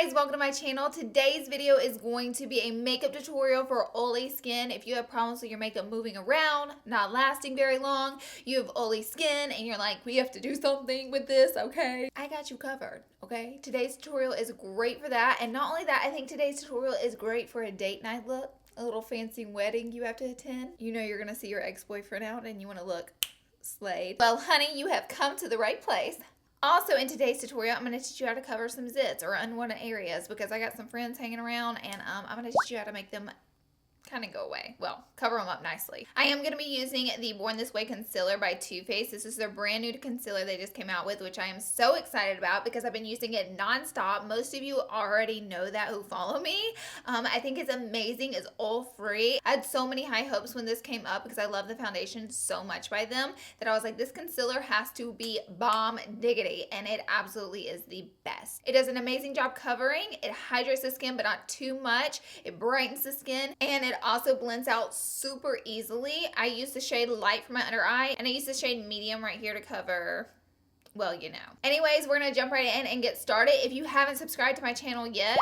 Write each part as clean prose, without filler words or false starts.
guys, welcome to my channel. Today's video is going to be a makeup tutorial for oily skin. If you have problems with your makeup moving around, not lasting very long, you have oily skin and you're like, we have to do something with this, okay? I got you covered, okay? Today's tutorial is great for that. And not only that, I think today's tutorial is great for a date night look, a little fancy wedding you have to attend. You know you're gonna see your ex-boyfriend out and you wanna look slayed. Well, honey, you have come to the right place. Also, in today's tutorial, I'm going to teach you how to cover some zits or unwanted areas because I got some friends hanging around and I'm going to teach you how to make them kind of go away. Well, cover them up nicely. I am going to be using the Born This Way concealer by Too Faced. This is their brand new concealer they just came out with, which I am so excited about because I've been using it nonstop. Most of you already know that who follow me. I think it's amazing. It's oil-free. I had so many high hopes when this came up because I love the foundation so much by them that I was like, this concealer has to be bomb diggity, and it absolutely is the best. It does an amazing job covering. It hydrates the skin, but not too much. It brightens the skin, and it also blends out super easily. I use the shade Light for my under eye, and I use the shade Medium right here to cover, well, you know. Anyways, we're gonna jump right in and get started. If you haven't subscribed to my channel yet,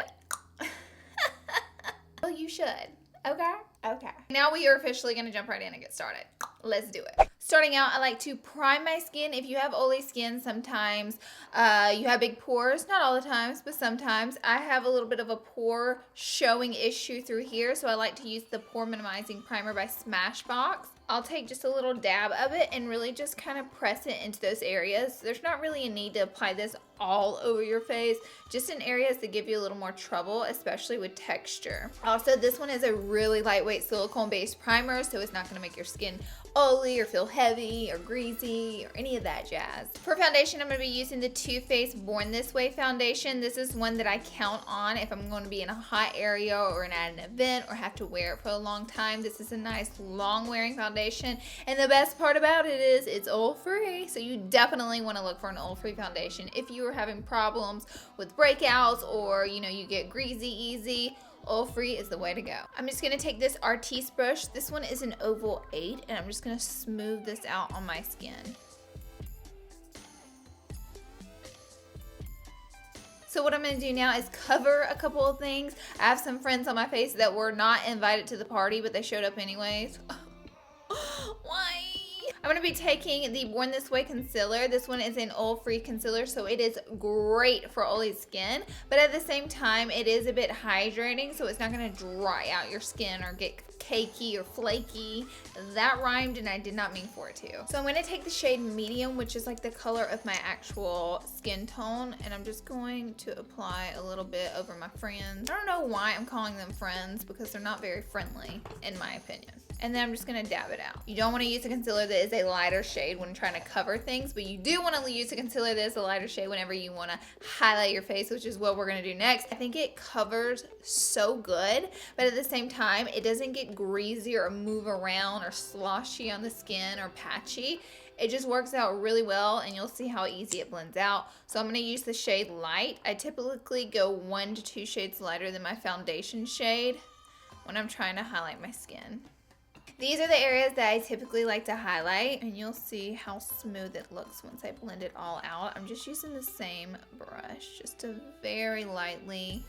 well, you should, okay? Okay. Now we are officially gonna jump right in and get started. Let's do it. Starting out, I like to prime my skin. If you have oily skin, sometimes you have big pores. Not all the times, but sometimes. I have a little bit of a pore showing issue through here, so I like to use the Pore Minimizing Primer by Smashbox. I'll take just a little dab of it and really just kind of press it into those areas. There's not really a need to apply this all over your face, just in areas that give you a little more trouble, especially with texture. Also, this one is a really lightweight silicone-based primer, so it's not going to make your skin oily or feel heavy or greasy or any of that jazz. For foundation, I'm going to be using the Too Faced Born This Way foundation. This is one that I count on if I'm going to be in a hot area or at an event or have to wear it for a long time. This is a nice long-wearing foundation, and the best part about it is it's oil-free, so you definitely want to look for an oil-free foundation. If you are having problems with breakouts or you get greasy easy, oil-free is the way to go. I'm just gonna take this ARTIS brush. This one is an oval 8, and I'm just gonna smooth this out on my skin. So what I'm gonna do now is cover a couple of things. I have some friends on my face that were not invited to the party, but they showed up anyways. Why? I'm going to be taking the Born This Way concealer. This one is an oil-free concealer, so it is great for oily skin, but at the same time, it is a bit hydrating, so it's not going to dry out your skin or get cakey or flaky. That rhymed, and I did not mean for it to. So I'm going to take the shade Medium, which is like the color of my actual skin tone, and I'm just going to apply a little bit over my friends. I don't know why I'm calling them friends, because they're not very friendly, in my opinion. And then I'm just going to dab it out. You don't want to use a concealer that is a lighter shade when trying to cover things, but you do want to use a concealer that is a lighter shade whenever you want to highlight your face, which is what we're going to do next. I think it covers so good, but at the same time, it doesn't get greasy or move around or sloshy on the skin or patchy. It just works out really well, and you'll see how easy it blends out. So I'm going to use the shade Light. I typically go 1 to 2 shades lighter than my foundation shade when I'm trying to highlight my skin. These are the areas that I typically like to highlight, and you'll see how smooth it looks once I blend it all out. I'm just using the same brush just to very lightly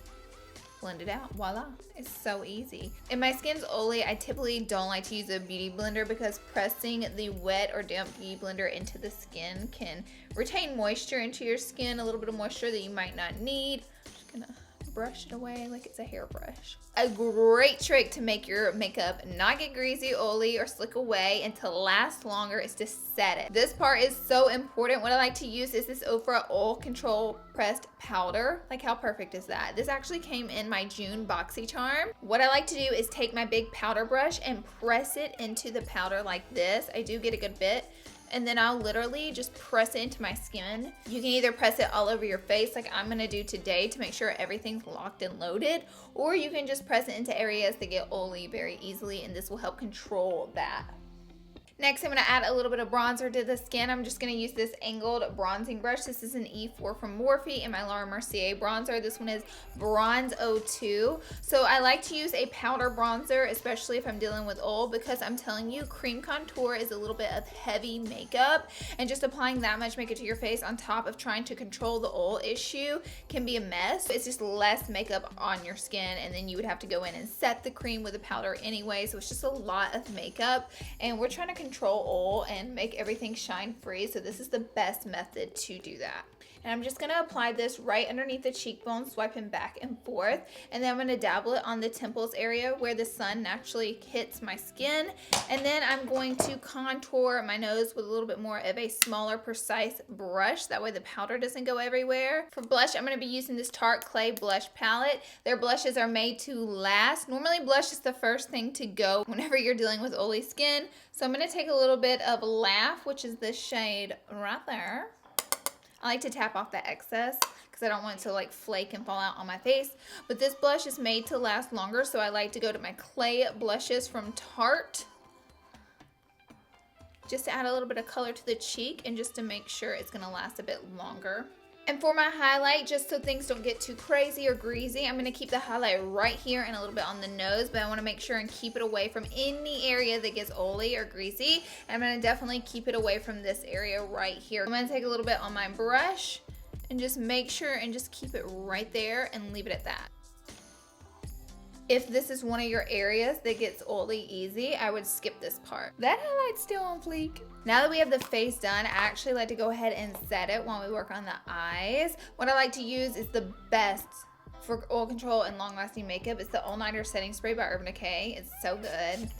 blend it out. Voila. It's so easy. If my skin's oily, I typically don't like to use a beauty blender because pressing the wet or damp beauty blender into the skin can retain moisture into your skin, a little bit of moisture that you might not need. I'm just gonna brush it away like it's a hairbrush. A great trick to make your makeup not get greasy, oily, or slick away and to last longer is to set it. This part is so important. What I like to use is this Ofra Oil Control Pressed Powder. Like, how perfect is that? This actually came in my June BoxyCharm. What I like to do is take my big powder brush and press it into the powder like this. I do get a good bit. And then I'll literally just press it into my skin. You can either press it all over your face like I'm gonna do today to make sure everything's locked and loaded, or you can just press it into areas that get oily very easily, and this will help control that. Next, I'm going to add a little bit of bronzer to the skin. I'm just going to use this angled bronzing brush. This is an E4 from Morphe and my Laura Mercier bronzer. This one is Bronze 02. So I like to use a powder bronzer, especially if I'm dealing with oil, because I'm telling you, cream contour is a little bit of heavy makeup, and just applying that much makeup to your face on top of trying to control the oil issue can be a mess. It's just less makeup on your skin, and then you would have to go in and set the cream with a powder anyway, so it's just a lot of makeup, and we're trying to control oil and make everything shine free, so this is the best method to do that. And I'm just going to apply this right underneath the cheekbone, swiping back and forth, and then I'm going to dabble it on the temples area where the sun naturally hits my skin, and then I'm going to contour my nose with a little bit more of a smaller, precise brush, that way the powder doesn't go everywhere. For blush, I'm going to be using this Tarte Clay blush palette. Their blushes are made to last. Normally blush is the first thing to go whenever you're dealing with oily skin, so I'm going to take a little bit of Laugh, which is this shade right there. I like to tap off the excess because I don't want it to like flake and fall out on my face. But this blush is made to last longer, so I like to go to my Clay blushes from Tarte, just to add a little bit of color to the cheek and just to make sure it's going to last a bit longer. And for my highlight, just so things don't get too crazy or greasy, I'm going to keep the highlight right here and a little bit on the nose, but I want to make sure and keep it away from any area that gets oily or greasy. And I'm going to definitely keep it away from this area right here. I'm going to take a little bit on my brush and just make sure and just keep it right there and leave it at that. If this is one of your areas that gets oily easy, I would skip this part. That highlight's still on fleek. Now that we have the face done, I actually like to go ahead and set it while we work on the eyes. What I like to use is the best for oil control and long-lasting makeup. It's the All Nighter Setting Spray by Urban Decay. It's so good.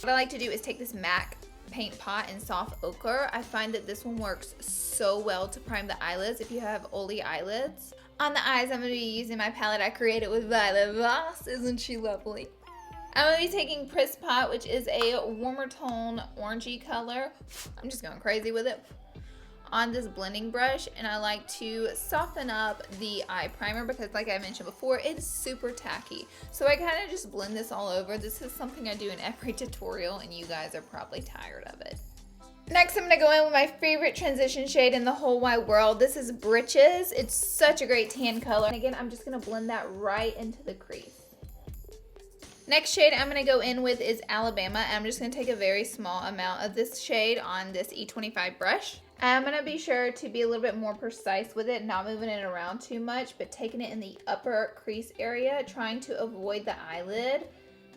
What I like to do is take this MAC paint pot in soft ochre. I find that this one works so well to prime the eyelids if you have oily eyelids. On the eyes, I'm going to be using my palette I created with Violet Voss. Isn't she lovely? I'm going to be taking Press Pot, which is a warmer tone orangey color. I'm just going crazy with it on this blending brush, and I like to soften up the eye primer because, like I mentioned before, it's super tacky. So I kind of just blend this all over. This is something I do in every tutorial, and you guys are probably tired of it. Next, I'm going to go in with my favorite transition shade in the whole wide world. This is Britches. It's such a great tan color. And again, I'm just going to blend that right into the crease. Next shade I'm going to go in with is Alabama. And I'm just going to take a very small amount of this shade on this E25 brush. I'm going to be sure to be a little bit more precise with it, not moving it around too much, but taking it in the upper crease area, trying to avoid the eyelid.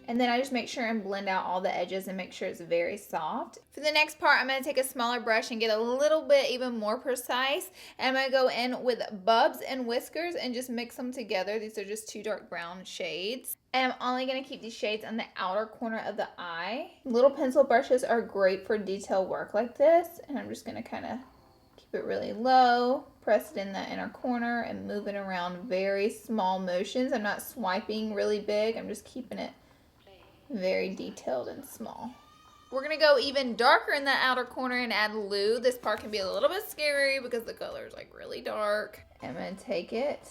And then I just make sure and blend out all the edges and make sure it's very soft. For the next part, I'm going to take a smaller brush and get a little bit even more precise. And I'm going to go in with Bubs and Whiskers and just mix them together. These are just two dark brown shades. And I'm only going to keep these shades on the outer corner of the eye. Little pencil brushes are great for detail work like this. And I'm just going to kind of keep it really low, press it in the inner corner, and move it around very small motions. I'm not swiping really big. I'm just keeping it very detailed and small. We're going to go even darker in the outer corner and add Lou. This part can be a little bit scary because the color is like really dark. I'm going to take it,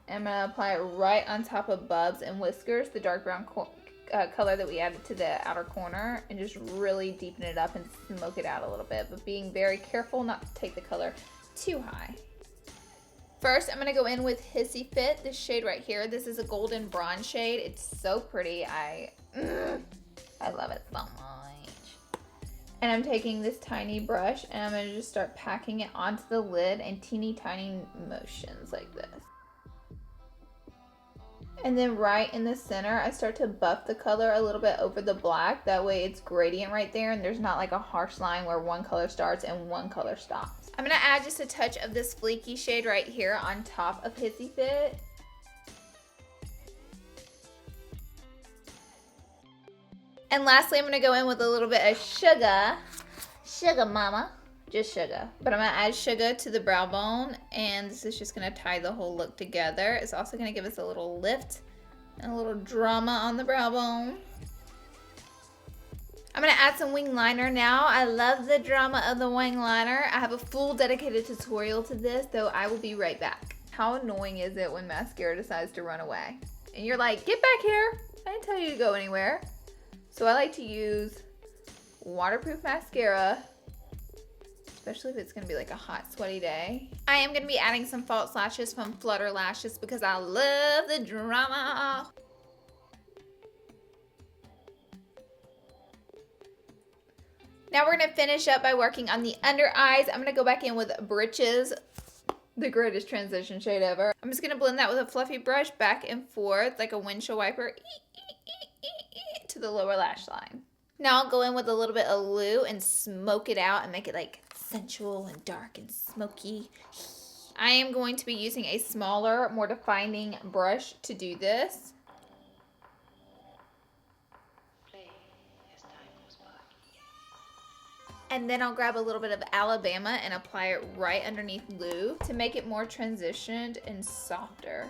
I'm going to apply it right on top of Bubs and Whiskers, the dark brown color that we added to the outer corner, and just really deepen it up and smoke it out a little bit, but being very careful not to take the color too high. First, I'm going to go in with Hissy Fit, this shade right here. This is a golden bronze shade. It's so pretty. I love it so much. And I'm taking this tiny brush and I'm going to just start packing it onto the lid in teeny tiny motions like this. And then right in the center, I start to buff the color a little bit over the black. That way it's gradient right there and there's not like a harsh line where one color starts and one color stops. I'm going to add just a touch of this fleeky shade right here on top of Hissy Fit. And lastly, I'm going to go in with a little bit of Sugar Mama, just sugar. But I'm going to add sugar to the brow bone, and this is just going to tie the whole look together. It's also going to give us a little lift and a little drama on the brow bone. I'm going to add some wing liner now. I love the drama of the wing liner. I have a full dedicated tutorial to this, so I will be right back. How annoying is it when mascara decides to run away? And you're like, get back here. I didn't tell you to go anywhere. So I like to use waterproof mascara, especially if it's gonna be like a hot, sweaty day. I am gonna be adding some false lashes from Flutter Lashes because I love the drama. Now we're gonna finish up by working on the under eyes. I'm gonna go back in with Britches, the greatest transition shade ever. I'm just gonna blend that with a fluffy brush back and forth like a windshield wiper to the lower lash line. Now I'll go in with a little bit of Lou and smoke it out and make it like sensual and dark and smoky. I am going to be using a smaller, more defining brush to do this. And then I'll grab a little bit of Alabama and apply it right underneath Lou to make it more transitioned and softer.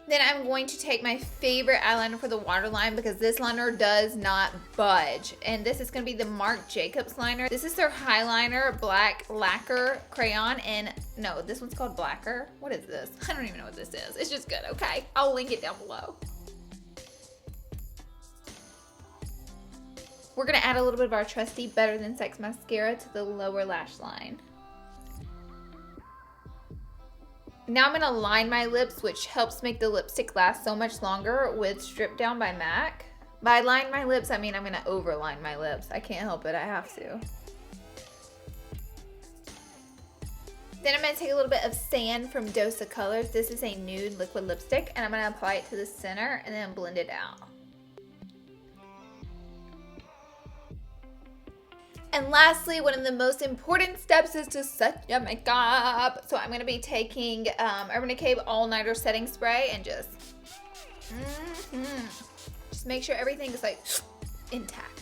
Then I'm going to take my favorite eyeliner for the waterline because this liner does not budge. And this is going to be the Marc Jacobs liner. This is their Highliner Black Lacquer Crayon. And no, this one's called Blacker. What is this? I don't even know what this is. It's just good, okay? I'll link it down below. We're going to add a little bit of our trusty Better Than Sex mascara to the lower lash line. Now I'm going to line my lips, which helps make the lipstick last so much longer with Strip Down by MAC. By line my lips, I mean I'm going to overline my lips. I can't help it. I have to. Then I'm going to take a little bit of Sand from Dose of Colors. This is a nude liquid lipstick, and I'm going to apply it to the center and then blend it out. And lastly, one of the most important steps is to set your makeup. So I'm going to be taking Urban Decay All Nighter Setting Spray and just make sure everything is like intact.